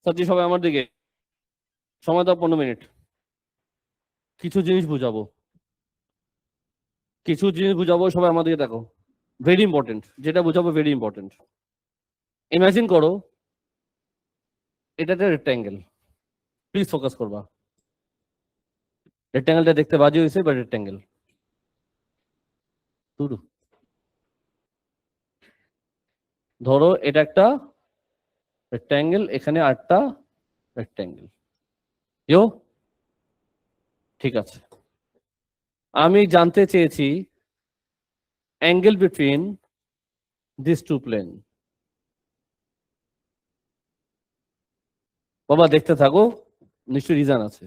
সাথী সবাই আমার দিকে, সময় দাও 15 মিনিট। কিছু জিনিস বুঝাবো, সবাই আমার দিকে দেখো। ভেরি ইম্পর্টেন্ট, যেটা বুঝাবো ভেরি ইম্পর্টেন্ট। ইমাজিন করো এটা একটা রেক্ট্যাঙ্গেল, প্লিজ ফোকাস করবা। রেক্ট্যাঙ্গেলটা দেখতে বাজে হয়েছে, বাট রেক্ট্যাঙ্গেল। ধরো এটা একটা রেক্ট্যাঙ্গেল, এখানে 8টা রেক্ট্যাঙ্গেল। ইয়ো, ঠিক আছে। আমি জানতে চেয়েছি angle between this two plane. বাবা দেখতে থাকো, নিশ্চয়ই রিজন আছে।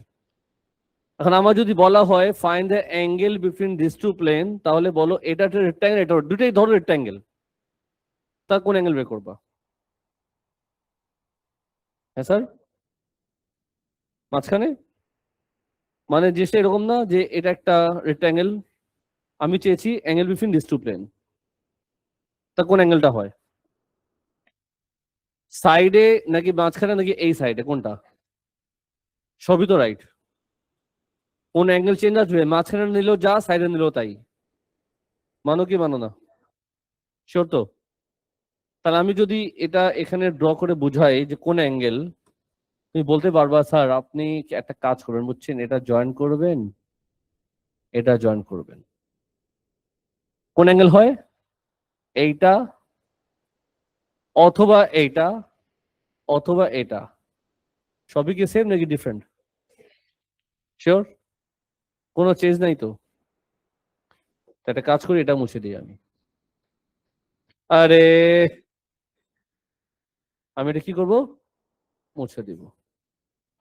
এখন আমার যদি বলা হয় find the angle between this two plane, তাহলে বলো এটা একটা রেক্ট্যাঙ্গেল, এটা দুটোই ধরো রেক্ট্যাঙ্গেল, তার কোন অ্যাঙ্গেল বের করবা? হ্যাঁ স্যার, মাঝখানে। মানে জিনিসটা এরকম না যে এটা একটা রেক্ট্যাঙ্গেল, আমি চেয়েছি angle between this two plane, তা কোন অ্যাঙ্গেলটা হয়? সাইডে নাকি মাঝখানে নাকি এই সাইডে, কোনটা? সবই তো রাইট। কোন অ্যাঙ্গেল চেঞ্জ আসবে? মাঝখানে নিলেও যা, সাইডে নিলেও তাই। মানো কি মানো না? শিওর তো? তাহলে আমি যদি এটা এখানে ড্র করে বুঝাই যে কোন অ্যাঙ্গেল, তুমি বলতে পারবা স্যার আপনি একটা কাজ করবেন, বুঝছেন, এটা জয়েন করবেন, এটা জয়েন করবেন। কোন অ্যাঙ্গেল হয়? এইটা অথবা এইটা অথবা এটা, সবই কি সেম নাকি ডিফারেন্ট? শিওর? কোনো চেঞ্জ নাই তো? একটা কাজ করি, এটা মুছে দিই আমি। আরে আমি এটা কি করব? মুছে দিব।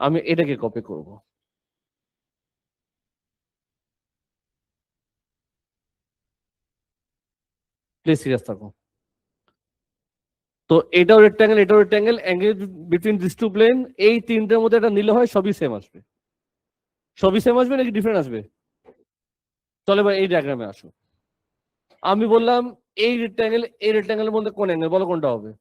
আমি এটাকে কপি করব। প্লিজ সিরিয়াস থাকো। তো এটাও রেক্ট্যাঙ্গেল, এটাও rectangle, angle between this two plane, এই তিনটের মধ্যে এটা নিলে হয় সবই সেম আসবে। সবই সেম আসবে নাকি ডিফারেন্ট আসবে? চলে এবার এই ডায়াগ্রামে আসো। আমি বললাম এই রেক্ট্যাঙ্গেল, এই রেক্ট্যাঙ্গেলের মধ্যে কোন অ্যাঙ্গেল, বলো কোনটা হবে?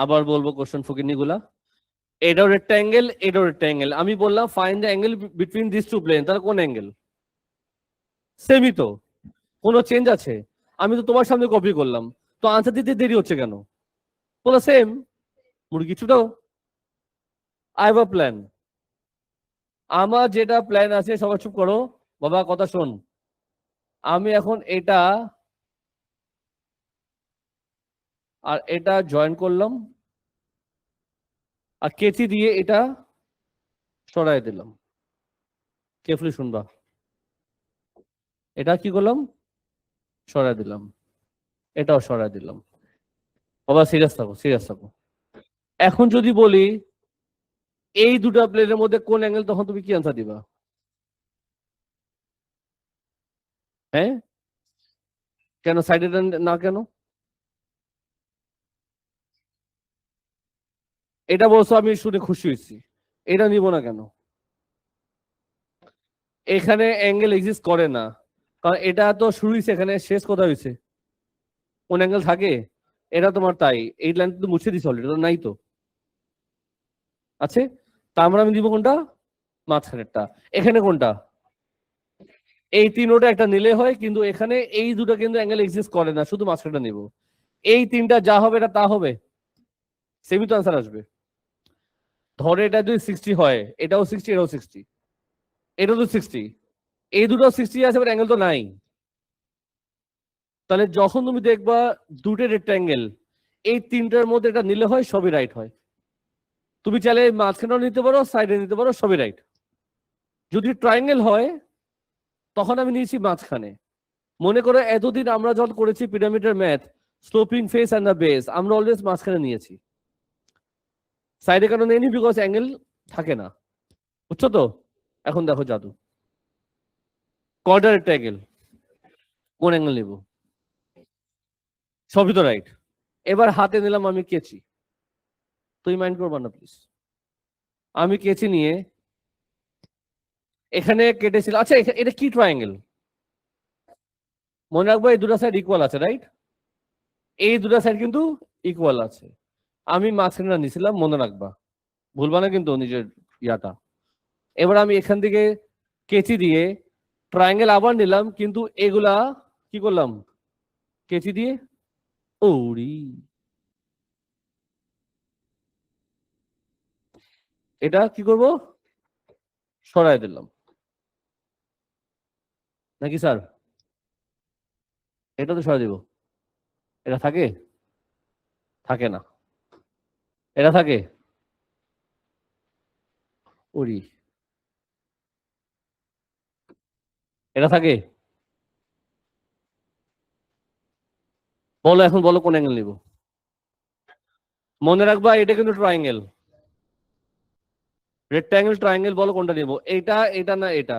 আবার বলবো কোশ্চেন ফকিনি গুলা। এটাও রেক্ট্যাঙ্গেল, এটাও রেক্ট্যাঙ্গেল, আমি বললাম find the angle between this two plane, তাহলে কোন অ্যাঙ্গেল? সেমই তো, কোনো চেঞ্জ আছে? আমি তো তোমার সামনে কপি করলাম, তো আনসার দিতে দেরি হচ্ছে কেন? বলো সেম। মুরগি ছুটাও। I have a plan. আমার যেটা প্ল্যান আছে, সবাই চুপ করো, বাবা কথা শোন। আমি এখন এটা আর এটা জয়েন করলাম, আর কেচি দিয়ে এটা সরাই দিলাম। কেয়ারফুলি শুনবা। এটা কি করলাম? সরাই দিলাম, এটাও সরাই দিলাম। বাবা সিরিয়াস থাকো, সিরিয়াস থাকো। এখন যদি বলি এই দুটা প্লেনের মধ্যে কোন অ্যাঙ্গেল, তখন তুমি কি আনসার দিবা? হ্যাঁ, কেন সাইডে না কেন? এটা বলছো, আমি শুনে খুশি হয়েছি, এটা নিব না কেন? এখানে অ্যাঙ্গেল এক্সিস্ট করে না, কারণ এটা তো শুরু হয়েছে এখানে, শেষ কোথায় হয়েছে? কোন অ্যাঙ্গেল থাকে? এটা তোমার তাই, এই লাইন তো মুছে দিছে অলরেডি, এটা নাই তো, আছে। তার মানে আমি দিব কোনটা? মাঝখানেরটা। এখানে কোনটা? এই তিনোটা একটা নিলে হয়, কিন্তু এখানে এই দুটো কিন্তু অ্যাঙ্গেল এক্সিস্ট করে না, শুধু মাঝখানটা নিব। এই তিনটা যা হবে এটা তা হবে, সেমি তো আনসার আসবে। ধরে এটা যদি 60 হয়, এটাও 60, এটাও 60, এটাও তো 60, এই দুটো 60 আছে, বাট অ্যাঙ্গেল তো নাই। তাহলে যখন তুমি দেখবা দুটো রেক্ট্যাঙ্গেল, এই তিনটার মধ্যে এটা নিলে হয় সবই রাইট হয়। তুমি চাইলে মাঝখানেও নিতে পারো, সাইডে নিতে পারো, সবই রাইট। যদি ট্রায়াঙ্গেল হয়, তখন আমি নিয়েছি মাঝখানে। মনে করো এতদিন আমরা যখন করেছি পিরামিডের math, sloping face and the base, আমরা অলওয়েজ মাঝখানে নিয়েছি। সাইডে কেন নেই? বিকজ অ্যাঙ্গেল থাকে না, বুঝছো তো? এখন দেখো জাদু। কয়টা রেক্ট্যাঙ্গেল, কোন অ্যাঙ্গেল নিব? সবই তো রাইট। এবার হাতে নিলাম আমি কেচি, তুই মাইন্ড করবা না প্লিজ। আমি কেচি নিয়ে এখানে কেটেছিল। আচ্ছা এটা কি ট্রায়াঙ্গেল? মনে রাখবো এই দুটো সাইড ইকুয়াল আছে, রাইট? এই দুটা সাইড কিন্তু ইকুয়াল আছে। আমি মাঝখানে নিছিলাম, মনে রাখবা, ভুলবা না কিন্তু নিজের ইয়াটা। এবার আমি এখান থেকে কেচি দিয়ে ট্রায়াঙ্গেল আবার নিলাম, কিন্তু এগুলা কি করলাম কেচি দিয়ে ওরি এটা কি করব, সরাই দিলাম নাকি স্যার? এটা তো সরাই দিব। এটা থাকে? থাকে না। এটা থাকে? ওরি, এটা থাকে? বলো এখন, বলো কোন অ্যাঙ্গেল নিব। মনে রাখবা এটা কিন্তু ট্রায়াঙ্গেল, রেক্ট্যাঙ্গেল ট্রায়াঙ্গেল, বলো কোনটা নিব। এটা, এটা না এটা?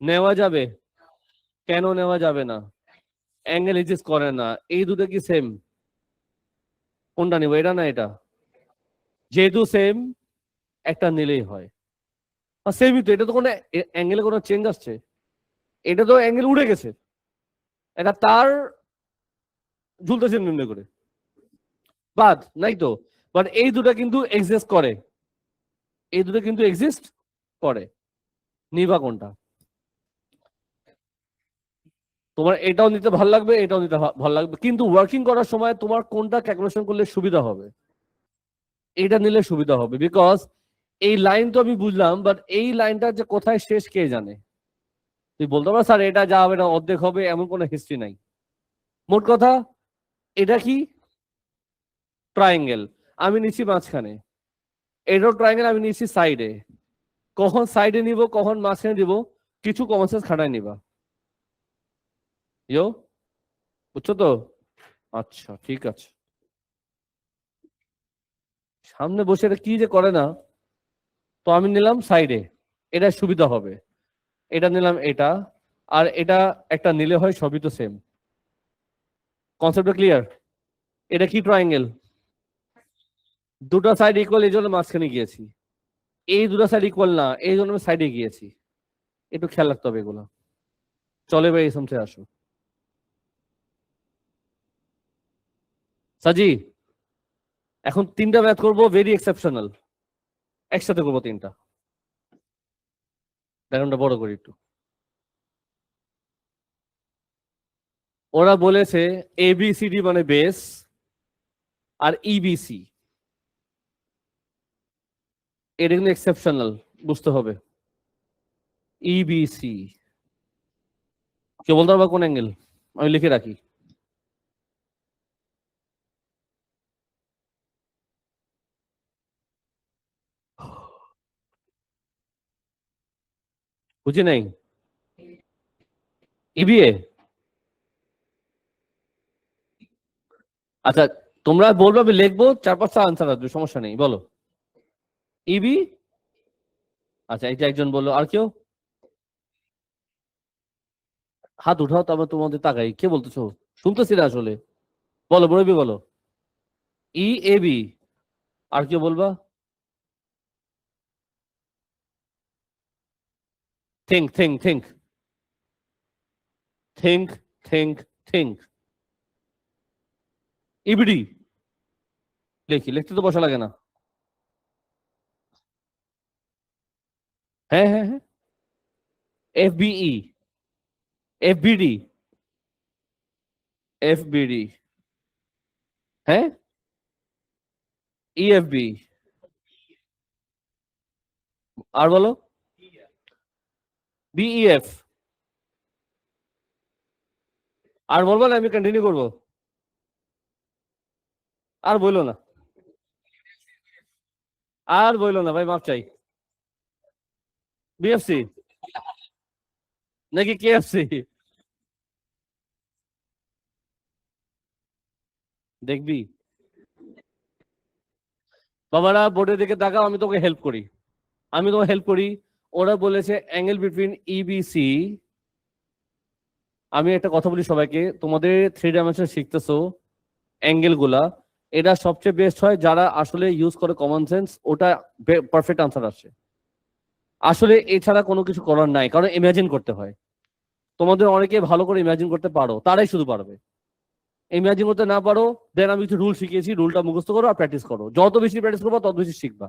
নেওয়া যাবে। কেন নেওয়া যাবে না? অ্যাঙ্গেল এক্সিস্ট করে না। এই দুটো কি সেম? কোনটা নিব, এটা না এটা? যেহেতু সেম, একটা নিলেই হয়। সেমই তো, এটা তো কোনো অ্যাঙ্গেলে কোনো চেঞ্জ আসছে? এটা তো অ্যাঙ্গেল উড়ে গেছে, এটা তার ঝুলতেছে নিম্ন করে, বাদ নাই তো। বাট এই দুটো কিন্তু এক্সিস্ট করে, এই দুটো কিন্তু এক্সিস্ট করে। নিবা কোনটা? তোমার এটাও নিতে ভালো লাগবে, এটাও নিতে ভালো লাগবে, কিন্তু ওয়ার্কিং করার সময় তোমার কোনটা ক্যালকুলেশন করলে সুবিধা হবে? এটা নিলে সুবিধা হবে, বিকজ এই লাইন তো আমি বুঝলাম, বাট এই লাইনটা যে কোথায় শেষ কে জানে। তুই বলতে পারো স্যার এটা যা হবে না অর্ধেক হবে, এমন কোনো হিস্ট্রি নাই। মোট কথা, এটা কি ট্রায়াঙ্গেল, আমি নিচ্ছি মাঝখানে। এটাও ট্রায়াঙ্গেল, আমি নিচ্ছি সাইডে। কখন সাইডে নিব, কখন মাঝখানে দিব, কিছু কমন সেন্স খাটায় নিবা। ইয়ো, বুঝছো তো? আচ্ছা ঠিক আছে। সামনে বসে এটা কি যে করে না। তো আমি নিলাম সাইডে, এটা সুবিধা হবে। এটা নিলাম এটা, আর এটা একটা নিলে হয়, সবই তো সেম। কনসেপ্টটা ক্লিয়ার? এটা কি ট্রায়াঙ্গেল? দুটো সাইড ইকুয়াল, এই জন্য মাঝখানে গিয়েছি। এই দুটো সাইড ইকুয়াল না, এই জন্য আমি সাইডে গিয়েছি। একটু খেয়াল রাখতে হবে এগুলো। চলে এবার এই সমস্যায় আসো। সাজি, এখন তিনটা ম্যাথ করবো, ভেরি এক্সেপশনাল। একসাথে করবো তিনটা। ডায়গ্রামটা বড় করি একটু। ওরা বলেছে এবিসিডি মানে বেস, আর ইবিসি, এটা কিন্তু এক্সেপশনাল, বুঝতে হবে। ইবিসি কেউ বলতে পারবা কোন অ্যাঙ্গেল? আমি লিখে রাখি। বুঝি নাই? ইবিএ? আচ্ছা, তোমরা বলবে, আমি লিখবো, চার পাঁচটা আনসার আসবে, সমস্যা নেই, বলো। ইবি? আচ্ছা, এটা একজন বললো, আর কেউ? হাত উঠাও, তারপর তোমাদের তাকাই, কে বলতেছো? শুনতেছি না আসলে। বলো বলবি, বলো। ই এ বি। আর কেউ বলবা? Think think think think think think. EBD লিখি, লিখতে তো বসা লাগে না। হ্যাঁ হ্যাঁ হ্যাঁ। এফবিই, এফবিডি, এফবিডি। হ্যাঁ, ইএফবি। আর বলো। বিইএফ। আর বলবো না, আমি কন্টিনিউ করবো। আর বললো না, আর বললো না ভাই, মাপ চাই। বিএফসি নাকি কেএফসি? দেখবি বাবারা, বোর্ডের দিকে তাকাও, আমি তোকে হেল্প করি, আমি তোমাকে হেল্প করি। ওরা বলেছে অ্যাঙ্গেল বিটুইন ইবিসি। আমি একটা কথা বলি সবাইকে, তোমাদের থ্রি ডাইমেনশন শিখতেছো অ্যাঙ্গেল গুলা, এটা সবচেয়ে বেস্ট হয় যারা আসলে ইউজ করে কমন সেন্স, ওটা পারফেক্ট আনসার আসে। আসলে এছাড়া কোনো কিছু করার নাই, কারণ ইমাজিন করতে হয়। তোমাদের অনেকে ভালো করে ইমাজিন করতে পারো, তারাই শুধু পারবে। ইমাজিন করতে না পারো, দেন আমি কিছু রুল শিখিয়েছি, রুলটা মুখস্থ করো আর প্র্যাকটিস করো। যত বেশি প্র্যাকটিস করবো তত বেশি শিখবা।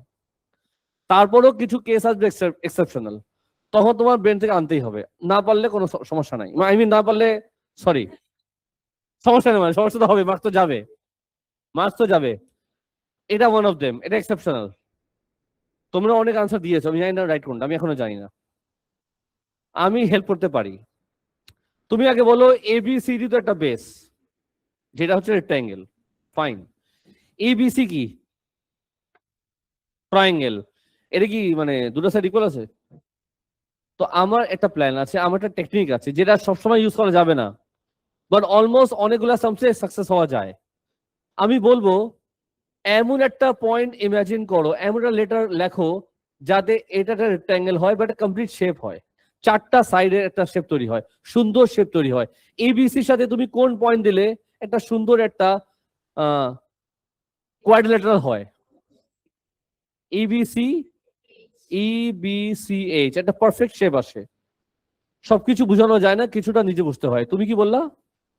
তারপরেও কিছু কেস আসবে এক্সেপশনাল, তখন তোমার ব্রেন থেকে আনতেই হবে। না পারলে কোনো সমস্যা নাই, আই মিন না পারলে সরি, সমস্যা নেই, মানে সমস্যা তো হবে, মার্কস তো যাবে, মার্কস তো যাবে। এটা ওয়ান অফ দেম, এটা এক্সেপশনাল। তোমরা অনেক আনসার দিয়েছো, আমি জানি না রাইট কোনটা, আমি এখনো জানি না। আমি হেল্প করতে পারি। তুমি আগে বলো এবিসিডি তো একটা বেস, যেটা হচ্ছে রেক্ট্যাঙ্গেল, ফাইন। এবিসি কি? ট্রায়াঙ্গেল। এটা কি মানে দুটো সাইড ইকুয়াল আছে? তো আমার একটা প্ল্যান আছে, আমার একটা টেকনিক আছে, যেটা সবসময় ইউজ করা যাবে না, বাট অলমোস্ট অনেকগুলো সামসে সাকসেস হওয়া যায়। আমি বলবো এমন একটা পয়েন্ট ইমাজিন করো, এমন একটা লেটার লেখো যাতে এটা একটা রেক্ট্যাঙ্গেল হয়, বাট কমপ্লিট শেপ হয়, চারটা সাইডের একটা শেপ তৈরি হয়, সুন্দর শেপ তৈরি হয়। এবিসির সাথে তুমি কোন পয়েন্ট দিলে একটা সুন্দর একটা কোয়াড্রিলেটারাল হয়? এবিসি, EBCH একটা পারফেক্ট শেপ আসে। সবকিছু বোঝানো যায় না, কিছুটা নিজে বুঝতে হয়। তুমি কি বললা?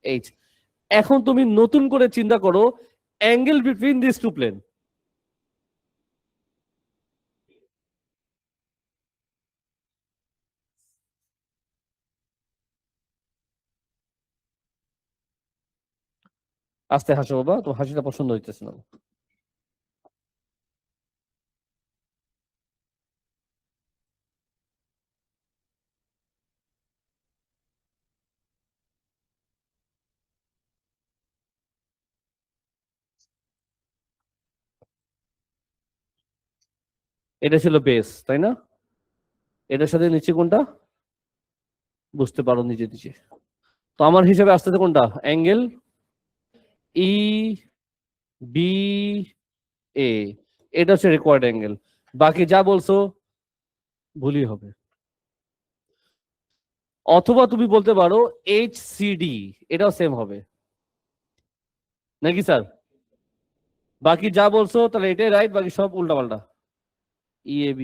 এইচ। এখন তুমি নতুন করে চিন্তা করো angle between this two plane. আস্তে হাসো বাবা, তোমার হাসিটা পছন্দ হইতেছে না। এটা ছিল বেস, তাই না? এটার সাথে নিচে কোনটা বুঝতে পারো নিজে নিজে। তো আমার হিসাবে আসতেছে কোনটা? অ্যাঙ্গেল EBA, এটা হচ্ছে রেকোয়ার্ড অ্যাঙ্গেল। বাকি যা বলছো ভুলই হবে। অথবা তুমি বলতে পারো HCD, এটাও সেম হবে নাকি স্যার? বাকি যা বলছো তাহলে এটাই রাইট, বাকি সব উল্টাপাল্টা। EAB,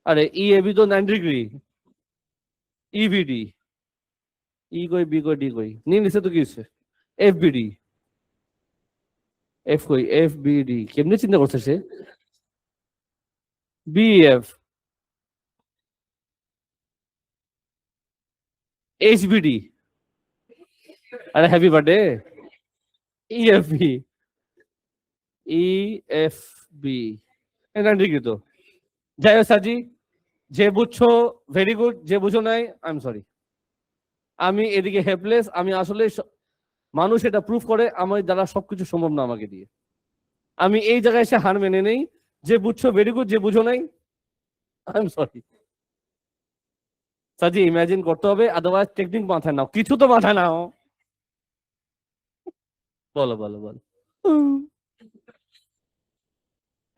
আরে EAB তো 90 ডিগ্রি। EBD, ই কই বি কই ডি কই, নিচে তো কি হচ্ছে? FBD, এফ কই, FBD কেমনে চিন্তা করছে সে? BF, HBD, আরে happy birthday. EFB, EFB 90 degree তো। যাই হোক সাজি, যে বুঝছো ভেরি গুড, যে বুঝো নাই আই এম সরি। আমি এদিকে হেল্পলেস, আমি আসলে মানুষ এটা প্রুফ করে আমার দ্বারা সবকিছু সম্ভব না আমাকে দিয়ে। আমি এই জায়গায় এসে হার মেনে নেই, যে বুঝছো ভেরি গুড, যে বুঝো নাই আই এম সরি। সাজি ইমাজিন করতে হবে, আদারওয়াইজ টেকনিক মাথায় নাও, কিছু তো মাথায় নাও। বলো বলো বলো।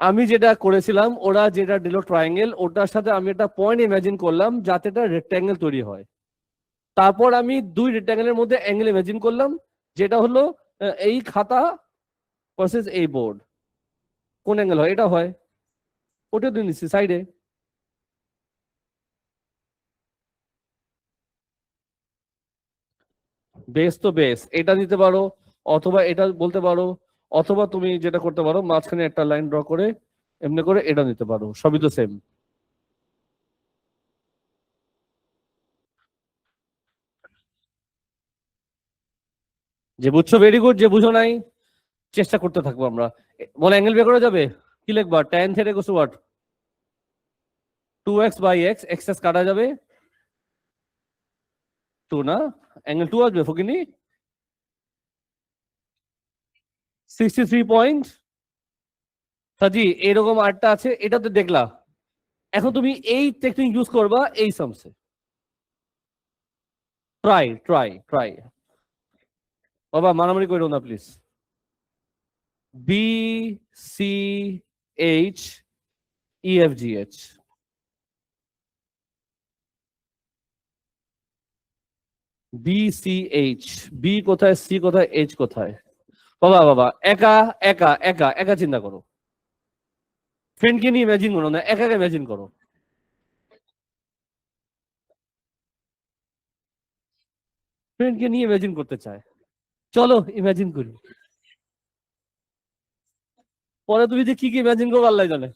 আমি যেটা করেছিলাম, ওরা যেটা দিল ট্রায়াঙ্গেল, ওটার সাথে আমি একটা পয়েন্ট ইমাজিন করলাম যাতে একটা রেক্ট্যাঙ্গেল তৈরি হয়। তারপর আমি দুই রেক্ট্যাঙ্গেলের মধ্যে অ্যাঙ্গেল ইমাজিন করলাম, যেটা হলো এই খাতা ভার্সেস এই বোর্ড, কোন অ্যাঙ্গেল হয়? এটা হয়, ওটা দিয়ে নিচ্ছি সাইডে। বেস তো বেস, এটা দিতে পারো, অথবা এটা বলতে পারো, অথবা তুমি যেটা করতে পারো মাঝখানে একটা লাইন ড্র করে এমনি করে এটা নিতে পারো, সবই তো সেম। যে বুঝছো ভেরি গুড, যে বুঝো নাই চেষ্টা করতে থাকবো আমরা। বলে অ্যাঙ্গেল বের করা যাবে, কি লিখবা? tan theta equal to what? 2x/x, x x কাটা যাবে, 2 না, অ্যাঙ্গেল 2 আসবে ফকিনি। 63 পয়েন্ট। সাজি এরকম আরেকটা আছে, এটা তো দেখলা। এখন তুমি এই টেকনিক ইউজ করবা এই সামসে। ট্রাই ট্রাই ট্রাই, বাবা মারামারি করো না প্লিজ। BCHEFGH, BCH, বি কোথায়, সি কোথায়, এইচ কোথায়? বাবা বাবা, একা একা একা একা চিন্তা করো, ফ্রেন্ডকে নিয়ে ইমাজিন করো না, একা একা ইমাজিন করো। ফ্রেন্ডকে নিয়ে ইমাজিন করতে চায়। চলো ইমাজিন করি। পরে তুমি যে কি কি ইমাজিন করবো আল্লাহ জানে।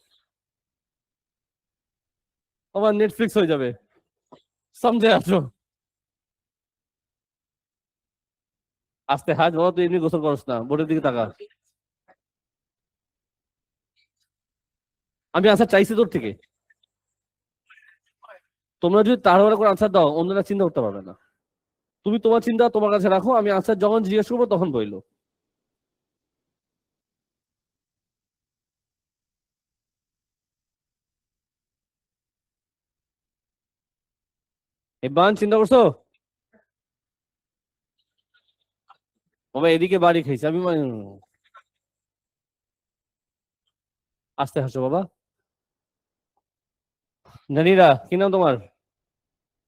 আমার নেটফ্লিক্স হয়ে যাবে। সমঝে আসো। আস্তে হাজ বাবা, তুই এমনি গোসল করস না, বোর্ডের দিকে তাকা। আমি আনসার চাইছি তোর থেকে। তোমরা যদি তাড়াহুড়া করে আনসার দাও, অন্যরা চিন্তা করতে পারবে না। তুমি তোমার চিন্তা তোমার কাছে রাখো, আমি আনসার যখন জিজ্ঞেস করবো তখন বইলো। এবার চিন্তা করছো? বাবা এদিকে বাড়ি খাইছে আমি আস্তে হাসো বাবা। জানিরা কি নাম তোমার?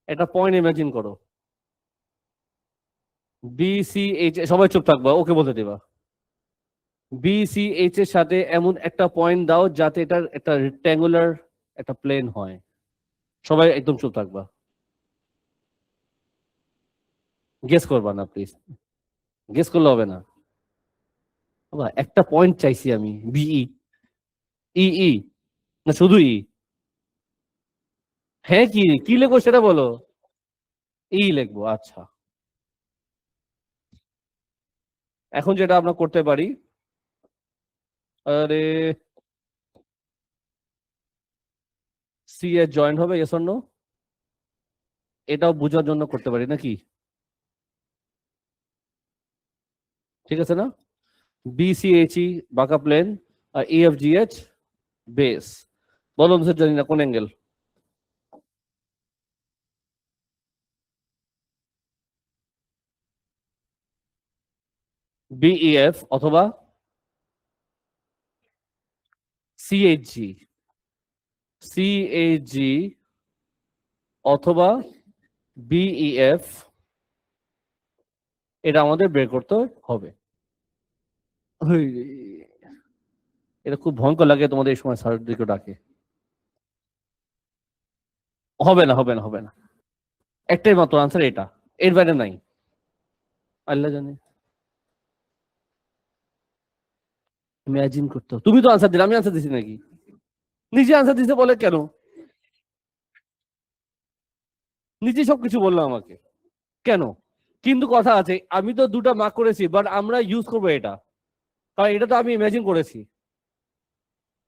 একটা পয়েন্ট ইমাজিন করো। BCH, সবাই চুপ থাকবা, ওকে বলতে দিবা। BCH এর সাথে এমন একটা পয়েন্ট দাও যাতে এটা একটা রেক্ট্যাঙ্গুলার একটা প্লেন হয়। সবাই একদম চুপ থাকবা, গেস করবা না প্লিজ, গেস করলে হবে না। বাবা একটা পয়েন্ট চাইছি আমি। BE, EE, না শুধু ই? হ্যাঁ কি কি লিখবো সেটা বলো। ই লিখবো, আচ্ছা। এখন যেটা আমরা করতে পারি, আরে সি এর জয়েন্ট হবে, ইয়েস অর নো? এটাও বোঝার জন্য করতে পারি নাকি? ঠিক আছে না? BCHE বাঁকা প্লেন, আর EFGH বেস। বলো স্যার, জানি না কোন অ্যাঙ্গেল। BEF অথবা CHG, CHG অথবা BEF, এটা আমাদের বের করতে হবে। এটা খুব ভয়ঙ্কর লাগে তোমাদের এই সময় স্যারের দিকে ডাকে। হবে না হবে না হবে না, একটাই মাত্র আনসার এটা, এর বাইরে নাই। আল্লাহ জানে। ইমাজিন করতে হবে। তুমি তো আনসার দিলে, আমি আনসার দিছি নাকি? নিজে আনসার দিতে বলে কেন? নিজে সবকিছু বললো আমাকে কেন? কিন্তু কথা আছে, আমি তো দুটা মার্ক করেছি, বাট আমরা ইউজ করবো এটা, কারণ এটা তো আমি ইমাজিন করেছি।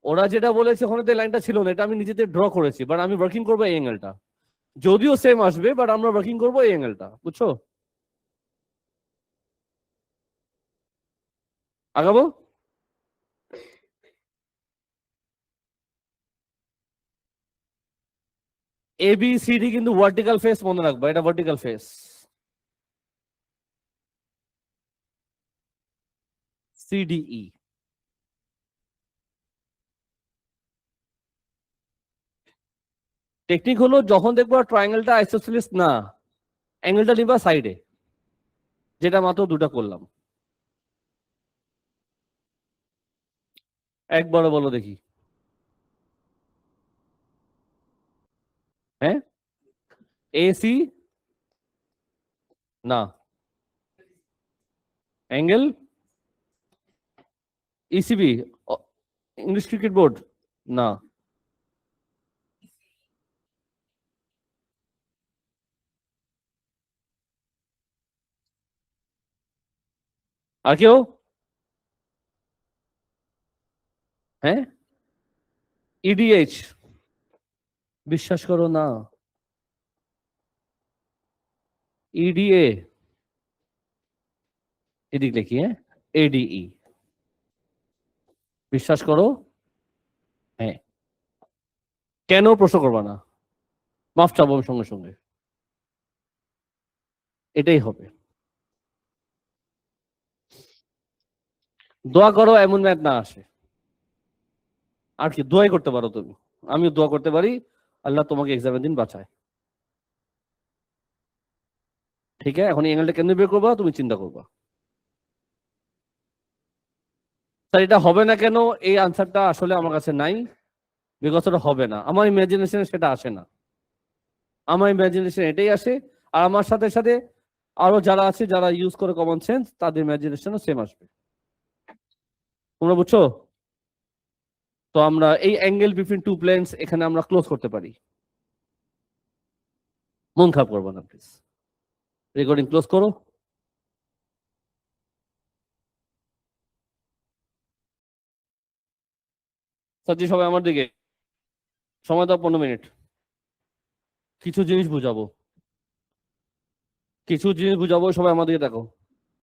ওরা যেটা বলেছে ওখানে তো লাইনটা ছিল না, এটা আমি নিজেতে ড্র করেছি, বাট আমি ওয়ার্কিং করবো এই অ্যাঙ্গেলটা। যদিও সেম আসবে, বাট আমরা ওয়ার্কিং করবো এই অ্যাঙ্গেলটা, বুঝছো? আগাবো। ABCD কিন্তু ভার্টিক্যাল ফেস, মনে রাখবো এটা ভার্টিক্যাল ফেস। CDE, টেকনিক হলো যখন দেখবো ট্রায়াঙ্গেলটা আইসোসেলিস না, অ্যাঙ্গেলটা নিবা সাইডে, যেটা মাত্র দুটা করলাম। একবারও বলো দেখি। হ্যাঁ, AC না, angle ECB, English cricket board না। আর কেউ? হ্যাঁ, EDH, বিশ্বাস করো না। EDA, এদিক লিখি, হ্যাঁ, ADE, বিশ্বাস করো। হ্যাঁ, কেন প্রশ্ন করবা না, মাফ চাবো আমি সঙ্গে সঙ্গে। এটাই হবে। দোয়া করো এমন ম্যাথ না আসে। আর কি দোয়াই করতে পারো তুমি, আমিও দোয়া করতে পারি আল্লাহ তোমাকে এক্সামের দিন বাঁচায়। ঠিক আছে, এখন এই অ্যাঙ্গেলটা কেন বের করবা তুমি চিন্তা করবা। স্যার এটা হবে না কেন, এই আনসারটা আসলে আমার কাছে নাই, বিকজ ওটা হবে না, আমার ইমাজিনেশনে সেটা আসে না। আমার ইমাজিনেশন এটাই আসে। আর আমার সাথে সাথে আরো যারা আছে যারা ইউজ করে কমন সেন্স তাদের ইমাজিনেশনও সেম আসবে। তোমরা বুঝছো? তো আমরা এই অ্যাঙ্গেল বিটুইন টু প্লেনস এখানে আমরা ক্লোজ করতে পারি। মন খারাপ করবো না প্লিজ, রেকর্ডিং ক্লোজ করো। সাথী সবাই আমার দিকে, সময় দাও 15 মিনিট, কিছু জিনিস বুঝাবো, সবাই আমার দিকে দেখো।